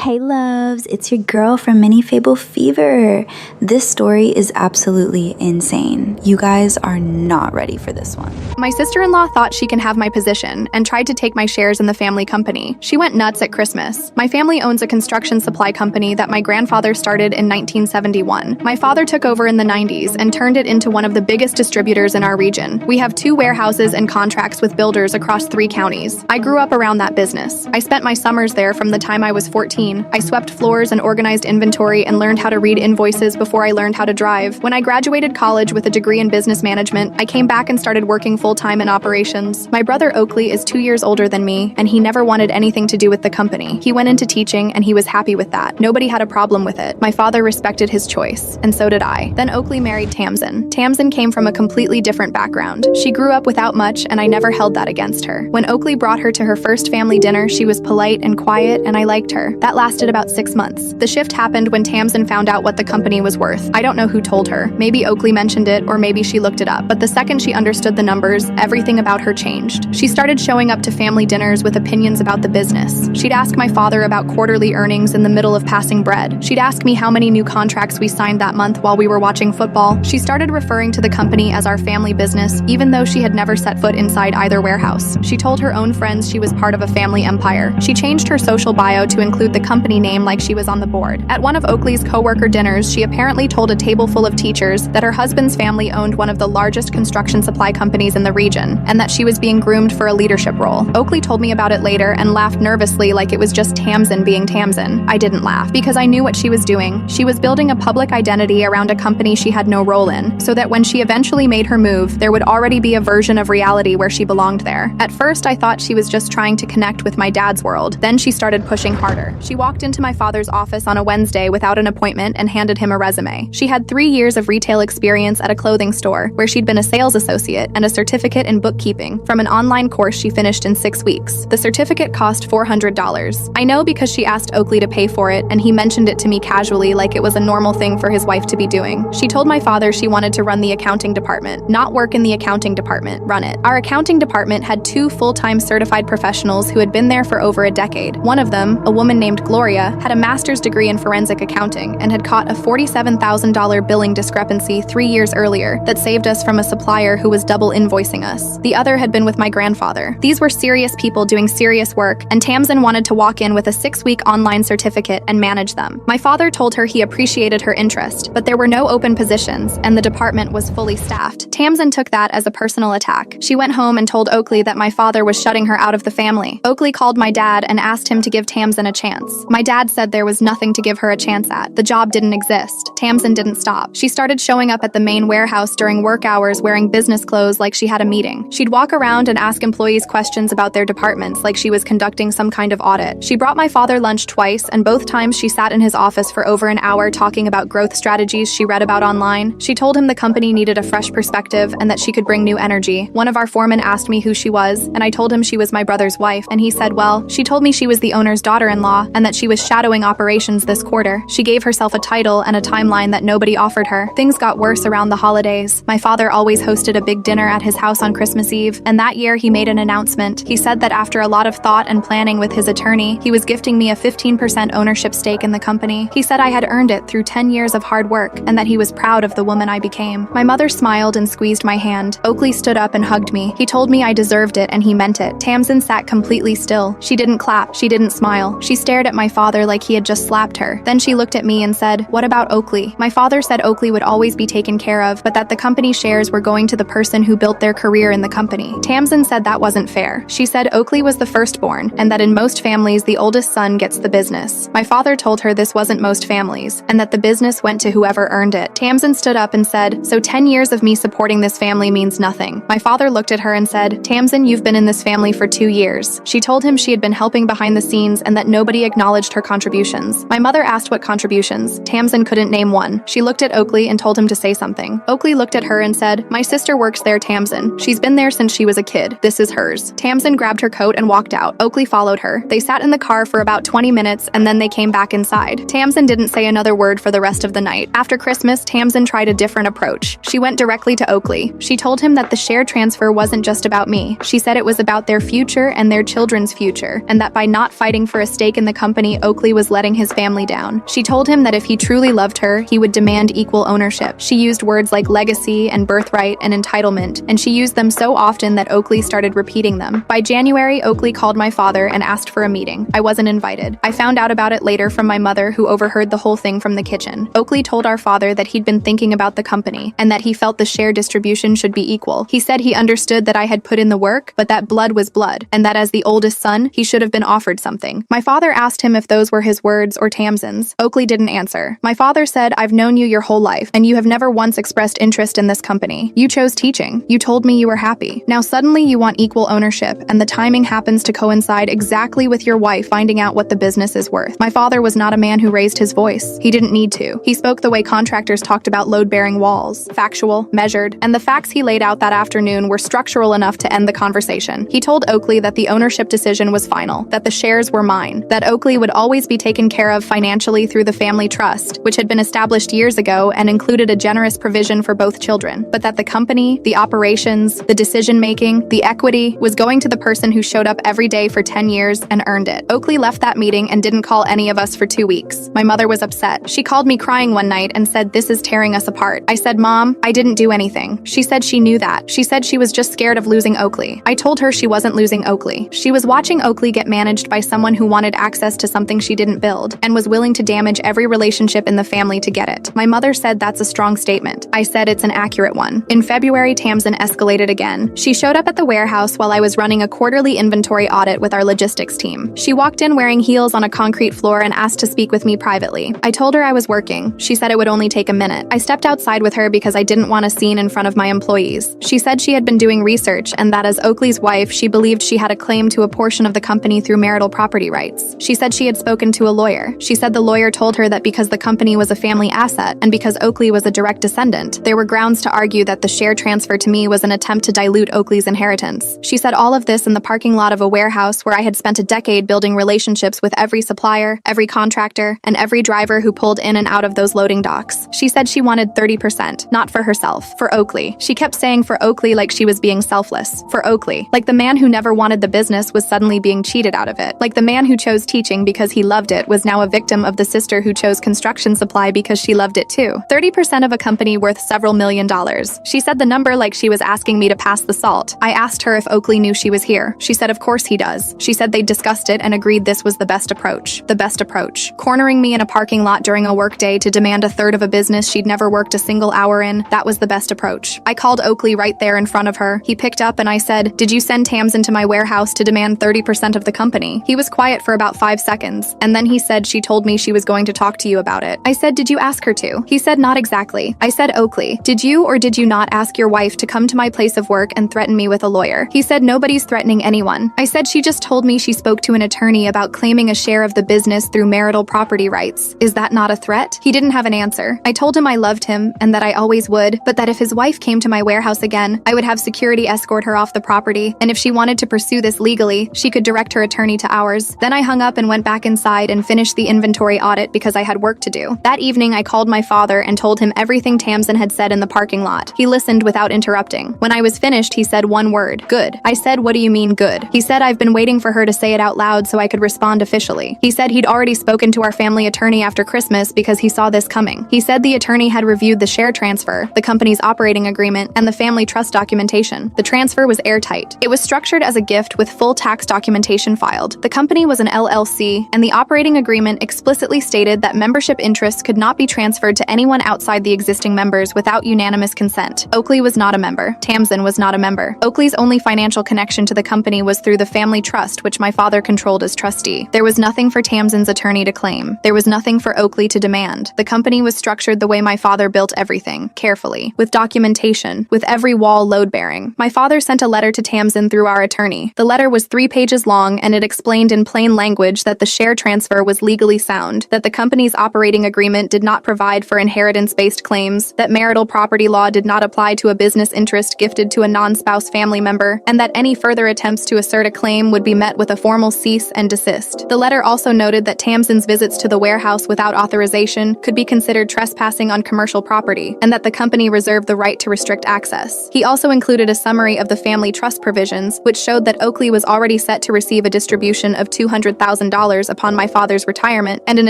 Hey loves, it's your girl from Mini Fable Fever. This story is absolutely insane. You guys are not ready for this one. My sister-in-law thought she can have my position and tried to take my shares in the family company. She went nuts at Christmas. My family owns a construction supply company that my grandfather started in 1971. My father took over in the 90s and turned it into one of the biggest distributors in our region. We have 2 warehouses and contracts with builders across 3 counties. I grew up around that business. I spent my summers there from the time I was 14. I swept floors and organized inventory and learned how to read invoices before I learned how to drive. When I graduated college with a degree in business management, I came back and started working full-time in operations. My brother Oakley is 2 years older than me, and he never wanted anything to do with the company. He went into teaching, and he was happy with that. Nobody had a problem with it. My father respected his choice, and so did I. Then Oakley married Tamsin. Tamsin came from a completely different background. She grew up without much, and I never held that against her. When Oakley brought her to her first family dinner, she was polite and quiet, and I liked her. That lasted about 6 months. The shift happened when Tamsin found out what the company was worth. I don't know who told her. Maybe Oakley mentioned it, or maybe she looked it up. But the second she understood the numbers, everything about her changed. She started showing up to family dinners with opinions about the business. She'd ask my father about quarterly earnings in the middle of passing bread. She'd ask me how many new contracts we signed that month while we were watching football. She started referring to the company as our family business, even though she had never set foot inside either warehouse. She told her own friends she was part of a family empire. She changed her social bio to include the company name like she was on the board. At one of Oakley's co-worker dinners, she apparently told a table full of teachers that her husband's family owned one of the largest construction supply companies in the region, and that she was being groomed for a leadership role. Oakley told me about it later and laughed nervously like it was just Tamsin being Tamsin. I didn't laugh, because I knew what she was doing. She was building a public identity around a company she had no role in, so that when she eventually made her move, there would already be a version of reality where she belonged there. At first, I thought she was just trying to connect with my dad's world. Then she started pushing harder. She walked into my father's office on a Wednesday without an appointment and handed him a resume. She had 3 years of retail experience at a clothing store, where she'd been a sales associate, and a certificate in bookkeeping from an online course she finished in 6 weeks. The certificate cost $400. I know because she asked Oakley to pay for it, and he mentioned it to me casually like it was a normal thing for his wife to be doing. She told my father she wanted to run the accounting department, not work in the accounting department, run it. Our accounting department had 2 full-time certified professionals who had been there for over a decade. One of them, a woman named Gloria, had a master's degree in forensic accounting and had caught a $47,000 billing discrepancy 3 years earlier that saved us from a supplier who was double invoicing us. The other had been with my grandfather. These were serious people doing serious work, and Tamsin wanted to walk in with a 6-week online certificate and manage them. My father told her he appreciated her interest, but there were no open positions, and the department was fully staffed. Tamsin took that as a personal attack. She went home and told Oakley that my father was shutting her out of the family. Oakley called my dad and asked him to give Tamsin a chance. My dad said there was nothing to give her a chance at. The job didn't exist. Tamsin didn't stop. She started showing up at the main warehouse during work hours wearing business clothes like she had a meeting. She'd walk around and ask employees questions about their departments like she was conducting some kind of audit. She brought my father lunch twice, and both times she sat in his office for over an hour talking about growth strategies she read about online. She told him the company needed a fresh perspective and that she could bring new energy. One of our foremen asked me who she was, and I told him she was my brother's wife, and he said, well, she told me she was the owner's daughter-in-law and that she was shadowing operations this quarter. She gave herself a title and a timeline that nobody offered her. Things got worse around the holidays. My father always hosted a big dinner at his house on Christmas Eve, and that year he made an announcement. He said that after a lot of thought and planning with his attorney, he was gifting me a 15% ownership stake in the company. He said I had earned it through 10 years of hard work, and that he was proud of the woman I became. My mother smiled and squeezed my hand. Oakley stood up and hugged me. He told me I deserved it, and he meant it. Tamsin sat completely still. She didn't clap. She didn't smile. She stared at my father like he had just slapped her. Then she looked at me and said, what about Oakley? My father said Oakley would always be taken care of, but that the company shares were going to the person who built their career in the company. Tamsin said that wasn't fair. She said Oakley was the firstborn, and that in most families the oldest son gets the business. My father told her this wasn't most families, and that the business went to whoever earned it. Tamsin stood up and said, so 10 years of me supporting this family means nothing. My father looked at her and said, Tamsin, you've been in this family for 2 years. She told him she had been helping behind the scenes and that nobody acknowledged her contributions. My mother asked what contributions. Tamsin couldn't name one. She looked at Oakley and told him to say something. Oakley looked at her and said, my sister works there, Tamsin. She's been there since she was a kid. This is hers. Tamsin grabbed her coat and walked out. Oakley followed her. They sat in the car for about 20 minutes and then they came back inside. Tamsin didn't say another word for the rest of the night. After Christmas, Tamsin tried a different approach. She went directly to Oakley. She told him that the share transfer wasn't just about me. She said it was about their future and their children's future, and that by not fighting for a stake in the company, company, Oakley was letting his family down. She told him that if he truly loved her, he would demand equal ownership. She used words like legacy and birthright and entitlement, and she used them so often that Oakley started repeating them. By January, Oakley called my father and asked for a meeting. I wasn't invited. I found out about it later from my mother, who overheard the whole thing from the kitchen. Oakley told our father that he'd been thinking about the company and that he felt the share distribution should be equal. He said he understood that I had put in the work, but that blood was blood, and that as the oldest son, he should have been offered something. My father asked him if those were his words or Tamsin's. Oakley didn't answer. My father said, "I've known you your whole life, and you have never once expressed interest in this company. You chose teaching. You told me you were happy. Now suddenly you want equal ownership, and the timing happens to coincide exactly with your wife finding out what the business is worth." My father was not a man who raised his voice. He didn't need to. He spoke the way contractors talked about load-bearing walls, factual, measured, and the facts he laid out that afternoon were structural enough to end the conversation. He told Oakley that the ownership decision was final, that the shares were mine, that Oakley would always be taken care of financially through the family trust, which had been established years ago and included a generous provision for both children, but that the company, the operations, the decision-making, the equity was going to the person who showed up every day for 10 years and earned it. Oakley left that meeting and didn't call any of us for 2 weeks. My mother was upset. She called me crying one night and said, "This is tearing us apart." I said, "Mom, I didn't do anything." She said she knew that. She said she was just scared of losing Oakley. I told her she wasn't losing Oakley. She was watching Oakley get managed by someone who wanted access to something she didn't build and was willing to damage every relationship in the family to get it. My mother said that's a strong statement. I said it's an accurate one. In February, Tamsin escalated again. She showed up at the warehouse while I was running a quarterly inventory audit with our logistics team. She walked in wearing heels on a concrete floor and asked to speak with me privately. I told her I was working. She said it would only take a minute. I stepped outside with her because I didn't want a scene in front of my employees. She said she had been doing research and that as Oakley's wife, she believed she had a claim to a portion of the company through marital property rights. She said she had spoken to a lawyer. She said the lawyer told her that because the company was a family asset and because Oakley was a direct descendant, there were grounds to argue that the share transfer to me was an attempt to dilute Oakley's inheritance. She said all of this in the parking lot of a warehouse where I had spent a decade building relationships with every supplier, every contractor, and every driver who pulled in and out of those loading docks. She said she wanted 30%, not for herself, for Oakley. She kept saying for Oakley like she was being selfless. For Oakley. Like the man who never wanted the business was suddenly being cheated out of it. Like the man who chose teaching because he loved it was now a victim of the sister who chose construction supply because she loved it too. 30% of a company worth several $1,000,000. She said the number like she was asking me to pass the salt. I asked her if Oakley knew she was here. She said of course he does. She said they discussed it and agreed this was the best approach. The best approach. Cornering me in a parking lot during a workday to demand a third of a business she'd never worked a single hour in, that was the best approach. I called Oakley right there in front of her. He picked up and I said, "Did you send Tamsin to my warehouse to demand 30% of the company?" He was quiet for about 5 seconds, and then he said she told me she was going to talk to you about it. I said, "Did you ask her to?" He said, "Not exactly." I said, "Oakley, did you or did you not ask your wife to come to my place of work and threaten me with a lawyer?" He said, "Nobody's threatening anyone." I said, "She just told me she spoke to an attorney about claiming a share of the business through marital property rights. Is that not a threat?" He didn't have an answer. I told him I loved him and that I always would, but that if his wife came to my warehouse again, I would have security escort her off the property, and if she wanted to pursue this legally, she could direct her attorney to ours. Then I hung up and went back inside and finished the inventory audit because I had work to do. That evening, I called my father and told him everything Tamsin had said in the parking lot. He listened without interrupting. When I was finished, he said one word, "Good." I said, "What do you mean, good?" He said, "I've been waiting for her to say it out loud so I could respond officially." He said he'd already spoken to our family attorney after Christmas because he saw this coming. He said the attorney had reviewed the share transfer, the company's operating agreement, and the family trust documentation. The transfer was airtight. It was structured as a gift with full tax documentation filed. The company was an LLC, and the operating agreement explicitly stated that membership interests could not be transferred to anyone outside the existing members without unanimous consent. Oakley was not a member. Tamsin was not a member. Oakley's only financial connection to the company was through the family trust, which my father controlled as trustee. There was nothing for Tamsin's attorney to claim. There was nothing for Oakley to demand. The company was structured the way my father built everything, carefully, with documentation, with every wall load-bearing. My father sent a letter to Tamsin through our attorney. The letter was 3 pages long, and it explained in plain language that the share transfer was legally sound, that the company's operating agreement did not provide for inheritance-based claims, that marital property law did not apply to a business interest gifted to a non-spouse family member, and that any further attempts to assert a claim would be met with a formal cease and desist. The letter also noted that Tamsin's visits to the warehouse without authorization could be considered trespassing on commercial property, and that the company reserved the right to restrict access. He also included a summary of the family trust provisions, which showed that Oakley was already set to receive a distribution of $200,000 upon my father's retirement and an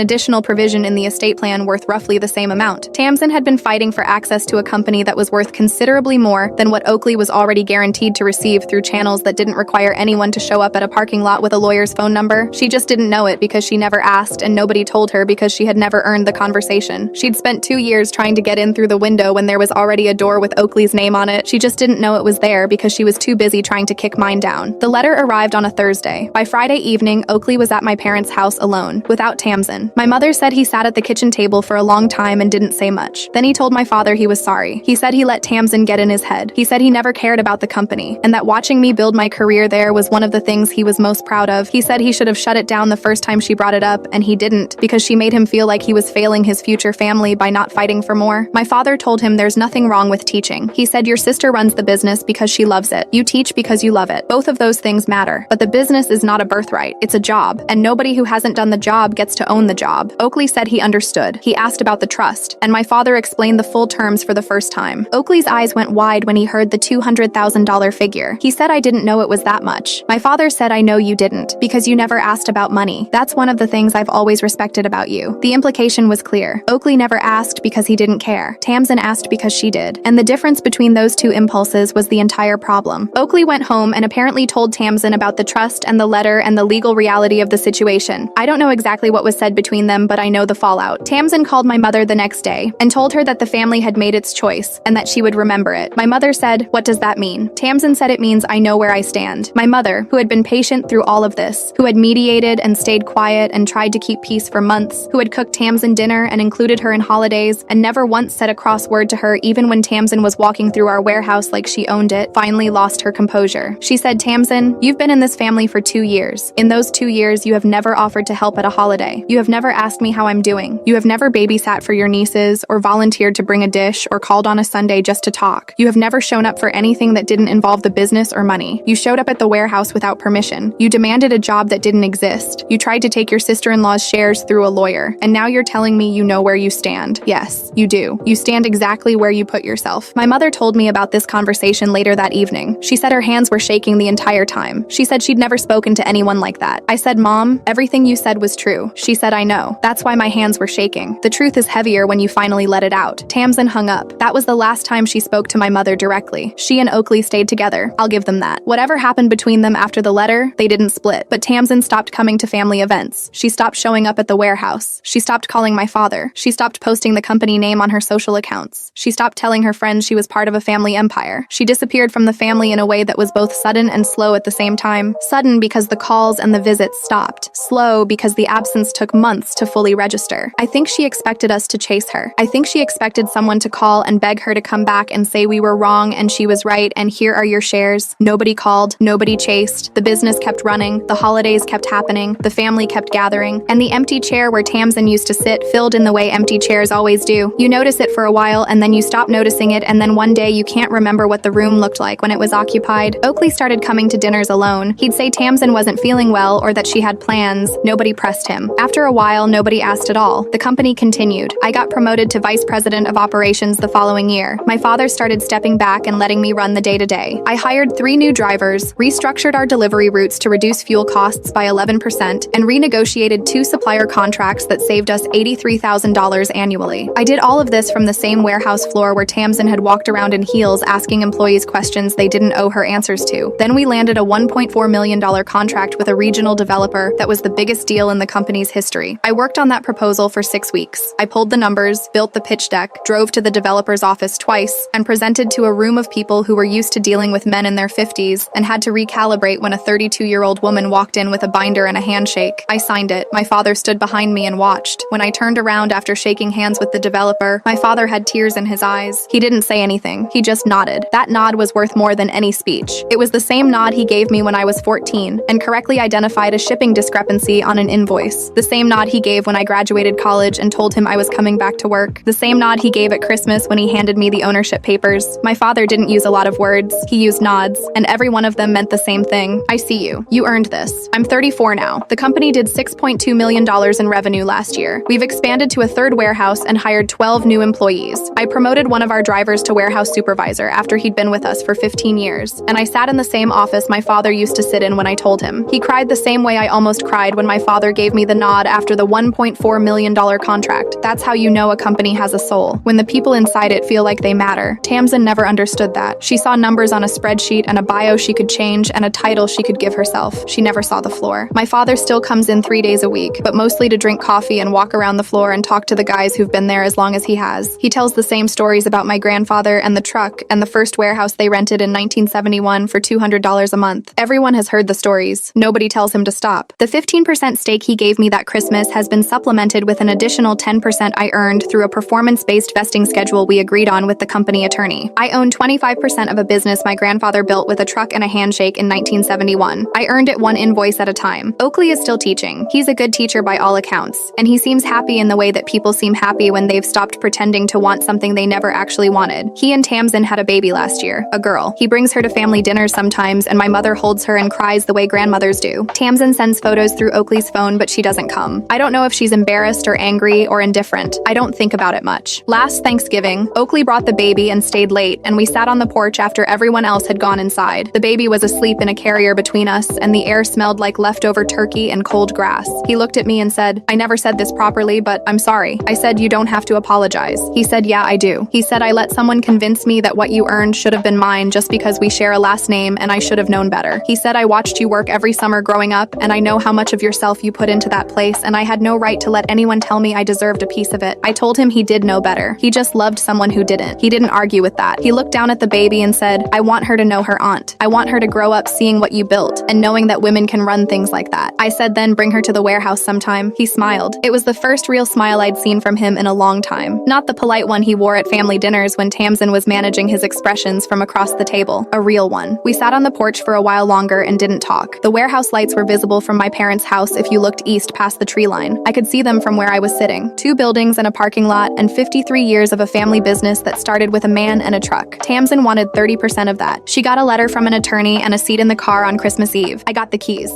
additional provision in the estate plan worth roughly the same amount. Tamsin had been fighting for access to a company that was worth considerably more than what Oakley was already guaranteed to receive through channels that didn't require anyone to show up at a parking lot with a lawyer's phone number. She just didn't know it because she never asked and nobody told her because she had never earned the conversation. She'd spent 2 years trying to get in through the window when there was already a door with Oakley's name on it. She just didn't know it was there because she was too busy trying to kick mine down. The letter arrived on a Thursday. By Friday evening, Oakley was at my parents' house alone, without Tamsin. My mother said he sat at the kitchen table for a long time and didn't say much. Then he told my father he was sorry. He said he let Tamsin get in his head. He said he never cared about the company, and that watching me build my career there was one of the things he was most proud of. He said he should have shut it down the first time she brought it up, and he didn't, because she made him feel like he was failing his future family by not fighting for more. My father told him there's nothing wrong with teaching. He said your sister runs the business because she loves it. You teach because you love it. Both of those things matter, but the business is not a birthright. It's a job, and nobody who hasn't done the job gets to own the job. Oakley said he understood. He asked about the trust, and my father explained the full terms for the first time. Oakley's eyes went wide when he heard the $200,000 figure. He said I didn't know it was that much. My father said I know you didn't, because you never asked about money. That's one of the things I've always respected about you. The implication was clear. Oakley never asked because he didn't care. Tamsin asked because she did. And the difference between those two impulses was the entire problem. Oakley went home and apparently told Tamsin about the trust and the letter and the legal reality of the situation. I don't know exactly what was said between them, but I know the fallout. Tamsin called my mother the next day and told her that the family had made its choice and that she would remember it. My mother said, "What does that mean?" Tamsin said it means I know where I stand. My mother, who had been patient through all of this, who had mediated and stayed quiet and tried to keep peace for months, who had cooked Tamsin dinner and included her in holidays and never once said a cross word to her even when Tamsin was walking through our warehouse like she owned it, finally lost her composure. She said, "Tamsin, you've been in this family for 2 years. In those 2 years, you have never offered to help at a holiday. You have never asked me how I'm doing. You have never babysat for your nieces or volunteered to bring a dish or called on a Sunday just to talk. You have never shown up for anything that didn't involve the business or money. You showed up at the warehouse without permission. You demanded a job that didn't exist. You tried to take your sister-in-law's shares through a lawyer. And now you're telling me you know where you stand. Yes, you do. You stand exactly where you put yourself." My mother told me about this conversation later that evening. She said her hands were shaking the entire time. She said she'd never spoken to anyone like that. I said, "Mom, everything you said was true." She said, "I know. That's why my hands were shaking. The truth is heavier when you finally let it out." Tamsin hung up. That was the last time she spoke to my mother directly. She and Oakley stayed together. I'll give them that. Whatever happened between them after the letter, they didn't split. But Tamsin stopped coming to family events. She stopped showing up at the warehouse. She stopped calling my father. She stopped posting the company name on her social accounts. She stopped telling her friends she was part of a family empire. She disappeared from the family in a way that was both sudden and slow at the same time. Sudden because the calls and the visits stopped. Slow because the absence took months to fully register. I think she expected us to chase her. I think she expected someone to call and beg her to come back and say we were wrong and she was right and here are your shares. Nobody called. Nobody chased. The business kept running. The holidays kept happening. The family kept gathering. And the empty chair where Tamsin used to sit filled in the way empty chairs always do. You notice it for a while and then you stop noticing it and then one day you can't remember what the room looked like when it was occupied. Oakley started coming to dinners alone. He'd say Tamsin wasn't feeling well or that she had plans. Nobody pressed him. After a while, nobody asked at all. The company continued. I got promoted to vice president of operations the following year. My father started stepping back and letting me run the day-to-day. I hired 3 new drivers, restructured our delivery routes to reduce fuel costs by 11%, and renegotiated 2 supplier contracts that saved us $83,000 annually. I did all of this from the same warehouse floor where Tamsin had walked around in heels asking employees questions they didn't owe her answers to. Then we landed a $1.4 million contract with a regional developer that was the biggest deal in the company's history. I worked on that proposal for 6 weeks. I pulled the numbers, built the pitch deck, drove to the developer's office twice, and presented to a room of people who were used to dealing with men in their 50s and had to recalibrate when a 32-year-old woman walked in with a binder and a handshake. I signed it. My father stood behind me and watched. When I turned around after shaking hands with the developer, my father had tears in his eyes. He didn't say anything. He just nodded. That nod was worth more than any speech. It was the same nod he gave me when I was 14 and correctly identified a shipping discrepancy on an invoice. The same nod he gave when I graduated college and told him I was coming back to work. The same nod he gave at Christmas when he handed me the ownership papers. My father didn't use a lot of words. He used nods, and every one of them meant the same thing. I see you. You earned this. I'm 34 now. The company did $6.2 million in revenue last year. We've expanded to a 3rd warehouse and hired 12 new employees. I promoted one of our drivers to warehouse supervisor after he'd been with us for 15 years, and I sat in the same office my father used to sit in when I told him. He cried the same way I almost almost cried when my father gave me the nod after the $1.4 million contract. That's how you know a company has a soul, when the people inside it feel like they matter. Tamsin never understood that. She saw numbers on a spreadsheet and a bio she could change and a title she could give herself. She never saw the floor. My father still comes in 3 days a week, but mostly to drink coffee and walk around the floor and talk to the guys who've been there as long as he has. He tells the same stories about my grandfather and the truck and the first warehouse they rented in 1971 for $200 a month. Everyone has heard the stories. Nobody tells him to stop. The 15% stake he gave me that Christmas has been supplemented with an additional 10% I earned through a performance-based vesting schedule we agreed on with the company attorney. I own 25% of a business my grandfather built with a truck and a handshake in 1971. I earned it one invoice at a time. Oakley is still teaching. He's a good teacher by all accounts, and he seems happy in the way that people seem happy when they've stopped pretending to want something they never actually wanted. He and Tamsin had a baby last year, a girl. He brings her to family dinners sometimes, and my mother holds her and cries the way grandmothers do. Tamsin sends photos through Oakley's phone, but she doesn't come. I don't know if she's embarrassed or angry or indifferent. I don't think about it much. Last Thanksgiving, Oakley brought the baby and stayed late, and we sat on the porch after everyone else had gone inside. The baby was asleep in a carrier between us, and the air smelled like leftover turkey and cold grass. He looked at me and said, "I never said this properly, but I'm sorry." I said, "You don't have to apologize." He said, "Yeah, I do." He said, "I let someone convince me that what you earned should have been mine just because we share a last name and I should have known better." He said, "I watched you work every summer growing up, and I know how much of yourself you put into that place, and I had no right to let anyone tell me I deserved a piece of it." I told him he did know better. He just loved someone who didn't. He didn't argue with that. He looked down at the baby and said, "I want her to know her aunt. I want her to grow up seeing what you built and knowing that women can run things like that." I said, "Then bring her to the warehouse sometime." He smiled. It was the first real smile I'd seen from him in a long time. Not the polite one he wore at family dinners when Tamsin was managing his expressions from across the table. A real one. We sat on the porch for a while longer and didn't talk. The warehouse lights were visible from my parents' house if you looked east past the tree line. I could see them from where I was sitting. 2 buildings and a parking lot and 53 years of a family business that started with a man and a truck. Tamsin wanted 30% of that. She got a letter from an attorney and a seat in the car on Christmas Eve. I got the keys.